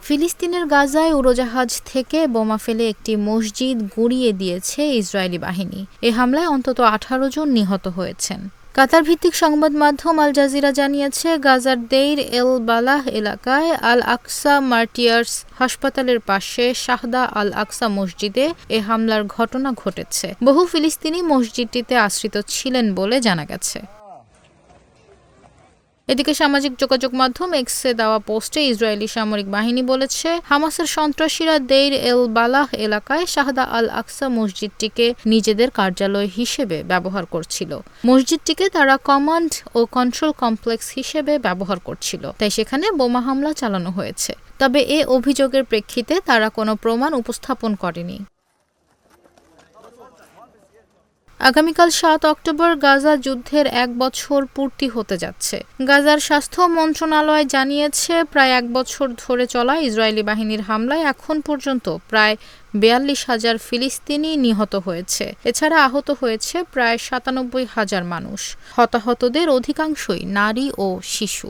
ফিলিস্তিনের গাজায় উড়োজাহাজ থেকে বোমা ফেলে একটি মসজিদ গুঁড়িয়ে দিয়েছে ইসরায়েলি বাহিনী। এ হামলায় অন্তত ১৮ জন নিহত হয়েছেন। কাতার ভিত্তিক সংবাদ মাধ্যম আল জাজিরা জানিয়েছে, গাজার দেইর এল বালাহ এলাকায় আল আকসা মার্টিয়ার্স হাসপাতালের পাশে শাহদা আল আকসা মসজিদে এ হামলার ঘটনা ঘটেছে। বহু ফিলিস্তিনি মসজিদটিতে আশ্রিত ছিলেন বলে জানা গেছে। এদিকে সামাজিক যোগাযোগ মাধ্যম এক্সে দেওয়া পোস্টে ইসরায়েলি সামরিক বাহিনী বলেছে, হামাসের সন্ত্রাসীরা দেইর এল বালাহ এলাকায় শাহদা আল আকসা মসজিদটিকে নিজেদের কার্যালয় হিসেবে ব্যবহার করছিল। মসজিদটিকে তারা কমান্ড ও কন্ট্রোল কমপ্লেক্স হিসেবে ব্যবহার করছিল, তাই সেখানে বোমা হামলা চালানো হয়েছে। তবে এ অভিযোগের প্রেক্ষিতে তারা কোনো প্রমাণ উপস্থাপন করেনি। আগামীকাল ৭ অক্টোবর গাজা যুদ্ধের ১ বছর পূর্তি হতে যাচ্ছে। গাজার স্বাস্থ্য মন্ত্রণালয় জানিয়েছে, প্রায় ১ বছর ধরে চলা ইসরায়েলি বাহিনীর হামলায় এখন পর্যন্ত প্রায় ৪২,০০০ ফিলিস্তিনি নিহত হয়েছে। এছাড়া আহত হয়েছে প্রায় ৯৭,০০০ মানুষ। হতাহতদের অধিকাংশই নারী ও শিশু।